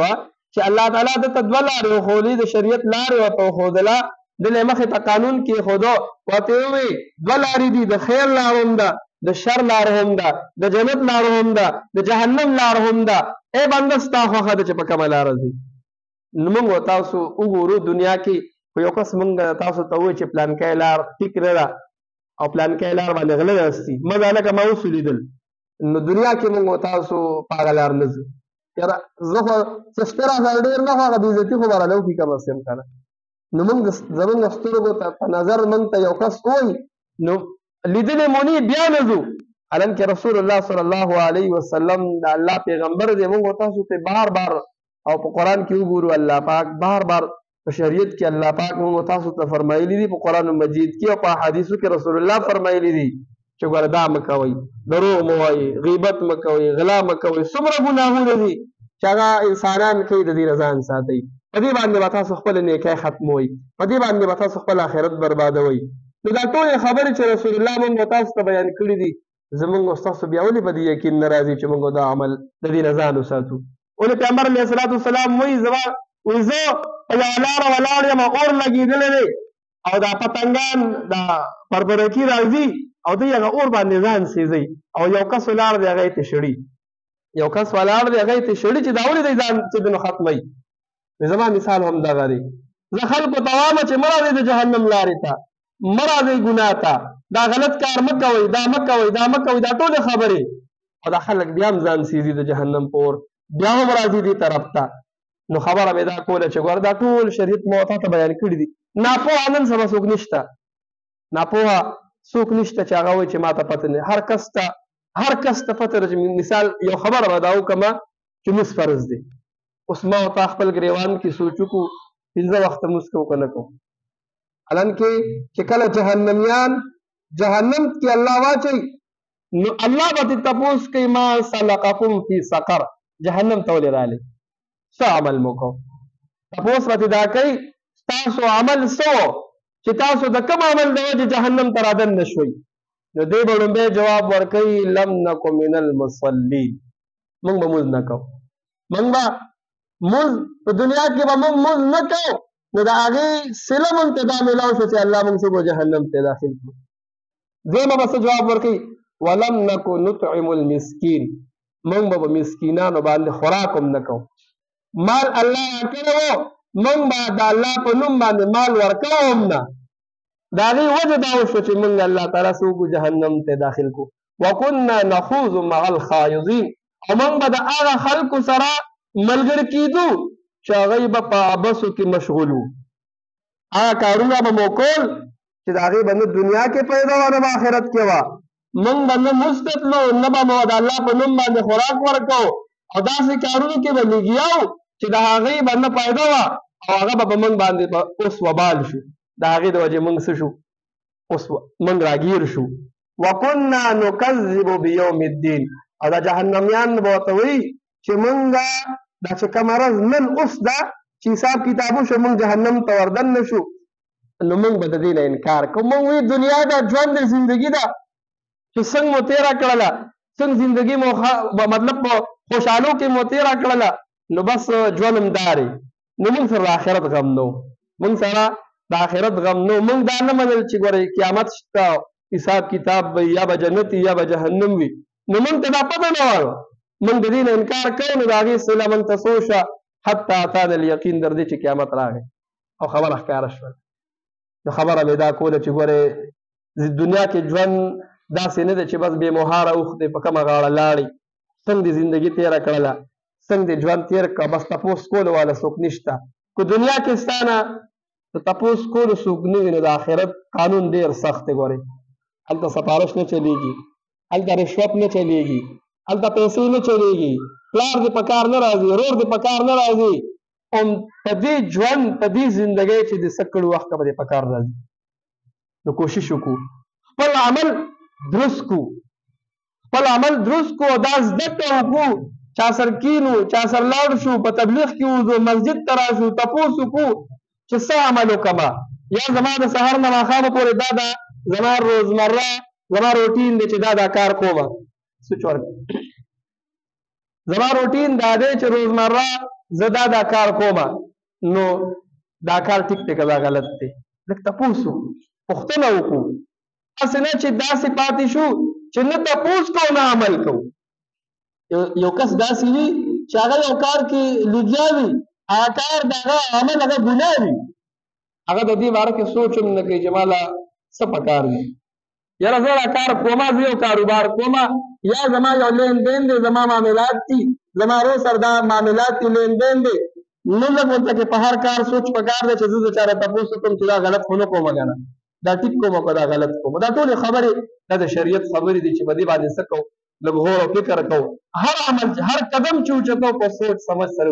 وه چې الله تعالی دته دوه لارې وښودلې د شریعت لارې ورته وښودله دلې مخې ته قانون کېښودو ورته یې وویل دوه لارې دي د خیر لار هم ده د شر لار هم ده د جنت لار هم ده د جهنم لار هم ده ای بنده ستا خوښه ده چې په کومه لاره ځي نو موږ تاسو وګورو دنیا کې خو یو کس موږ تاسو ته ووایي چې پلانکی لار ټیک نه ده او پلانکی لار باندې غله ناستي موږ هلکه ما اوس ولیدل نو دنیا کې موږ تاسو په هغه لار نه ځو یاره زه خو څه شته راسره ډېر نه خو هغه بېعزتي خو به رانه وکړي کم از کم که نه نو موږ زموږ سترګو ته په نظر موږ ته یو کس وایي نو لیدلې مونی بیا نه ځو حالانکه رسول الله صلی الله علیه وسلم د الله پیغمبر دی موږ تاسو ته بار بار او په قرآن کې وګورو الله پاک بار بار په شریعت کې الله پاک موږ تاسو ته فرمایلی دي په قرآن مجید کې او په حدیثو کې رسول الله فرمایلی دي چې ګوره دا مه کوئ دروغ مه وایئ غیبت مه کوئ غلا مه کوئ څومره ګناهونه دي چې هغه انسانان کوي د دې نه ځان ساتئ په دې باندې به تاسو خپله نیکۍ ختموئ په دې باندې به تاسو خپل آخرت بربادوئ نو دا ټولې خبرې چې رسول الله موږ تاسو ته بیان کړي دي زموږ او ستاسو بیا ولې په دې یقین نه راځي چې موږ دا عمل د دې نه ځان وساتو ولې پیغمبر علیه الصلاة والسلام وایي زه په یوه لاره ولاړ یم اور لګېدلی دی او دا پتنګان دا پربرکي راځي او دوی هغه اور باندې ځان سیزي او یو کس ولاړ دی هغه یې تشړي یو کس ولاړ دی هغه یې تشړي چې دا ولې دی ځان چې نو ختموي زما مثال هم دغه دی زه خلکو ته وایم چې مه راځئ د جهنم لارې ته مه راځئ ګناه ته دا غلط کار مه کوئ دا مه کوئ دا مه کوئ دا ټولې خبرې او دا خلک بیا هم ځان سیزي د جهنم په اور بیا هم راځي دې طرف ته نو خبره مې دا کوله چې ګوره دا ټول شریعت مو تا ته بیان کړي دي ناپوهه نن سبا څوک نشته ناپوهه څوک نشته چې هغه وایي چې ما ته پته نه هر کس ته پته ده چې مثال یو خبره به دا وکړمه چې مونځ فرض دی اوس ما او تا خپل ګریوان کې سوچ وکړو 15 وخته مونځ کوو که نه کوو حالانکې چې کله جهنمیان جهنم کې الله واچوي نو الله به دې تپوس کوي ما سلککم فی سقر جهنم ته ولې راغلی څه عمل مو کوو تپوس به دا کوي ستاسو عمل څه و چې تاسو د کوم عمل د وجې جهنم ته رادننه شوئ نو دی به لومبی جواب ورکوي لم نکو من المصلین موږ به مونځ نه کوو موږ به مونځ په دنیا کې به موږ مونځ نه کوو نو د هغې صله موږ ته دا میلاو شو چې الله موږ څوک جهنم ته داخل کړو دویمه به څه جواب ورکوي ولم نکو نطعم المسکین موږ به په مسکینانو باندې خوراک هم نه کوو مال الله راکړی و موږ به د الله په نوم باندې مال ورکوو هم نه د هغې وجه دا وشوه چې موږ الله تعالی څه وکړو جهنم ته داخل کړو وکنا نخوض مع الخائضین او موږ به د هغه خلکو سره ملګري کېدو چې هغوی به په عبثو کې مشغول وو هغه کارونه به مو کول چې د هغې به نه دنیا کې پیدا وه نه به آخرت کې وه موږ به نه مونځ ته تلو نه به مو د الله په نوم باندې خوراک ورکوو او داسې کارونو کې به لګیا وو چې د هغې به نه پیدا وه او هغه به په موږ باندې اوس وبال شو د هغې د وجې موږ څه شو اوس موږ راګیر شو وکنا نکذب بیوم الدین او دا جهنمیان به ورته وایي چې موږ دا چې کومه ورځ نن اوس ده چې حساب کتابو شو موږ جهنم ته وردننه شو نو موږ به د دې نه انکار کوو موږ وایي دنیا دا ژوند د زندګي ده چې څنګه مو تېره کړله څنګه زندګي مو مطلب په خوشحالو کې مو تېره کړله نو بس ژوند همدا دی نو موږ سره د آخرت غم نه موږ سره د آخرت غم نو موږ دا نه منل چې ګورئ قیامت شته حساب کتاب به یا به جنت یا به جهنم وي نو موږ ته دا پته نه وه موږ د دې نه انکار کوو نو د هغې صله موږ ته څه وشوه حتی اتانا الیقین در دې چې قیامت راغی او خبره ښکاره شوه نو خبره مې دا کوله چې ګورئ دنیا کې ژوند داسې نه دی چې بس بې مهاره اوښ دی په کومه غاړه لاړې څنګه دې زندګي تېره کړله څنګه دې ژوند تېر کړه بس تپوس کولو والا څوک نشته که دنیا کې ستا نه د تپوس کولو څوک نه وي نو د آخرت قانون ډېر سخت دی ګورئ هلته سفارش نه چلېږي هلته رشوت نه چلېږي هلته پیسې نه چلېږي پلار دې په کار نه راځي ورور دې په کار نه راځي او په دې ژوند په دې زندګۍ چې دې څه کړي وخت به دې په کار راځي نو کوشش وکړو خپل عمل درست کو خپل عمل درست کو دا زده کړه وکړو چا سره کینو چا سره لاړ شو په تبلیغ کې وځو مسجد ته راشو تپوس وکړو چې څه عمل وکړمه یا زما د سهار نه ماښامه پورې دا زما روزمره زما روټین دی چې دا کار کومه زما روټین دا دی چې روزمره زه دا کار کومه نو دا کار ټیک دی که دا غلط دی لږ تپوس وکړو پوښتنه وکړو داسې نه چې داسې پاتې شو چې نه تپوس کوو نه عمل کوو یو کس داسې وي چې هغه یو کار کې لګیا وي هغه کار د هغه عمل هغه ګناه وي هغه د دې باره کې سوچ هم نه کوي چې ما له څه پکار دي یاره زه دا کار کومه زه یو کاروبار کومه یا زما یو لین دین دی زما معاملات دي زما رو سره دا معاملات دي لین دین دی نو لږ ورته کې په هر کار سوچ پکار دی چې زه د چا نه تپوس وکړم چې دا غلط خو نه کومه که نه دا ټیک کومه که دا غلط کومه دا ټولې خبرې دا د شریعت خبرې دي چې په دې باندې څه کوو لږ غور او فکر کوو هر عمل هر قدم چې اوچتو په سوچ سمج سره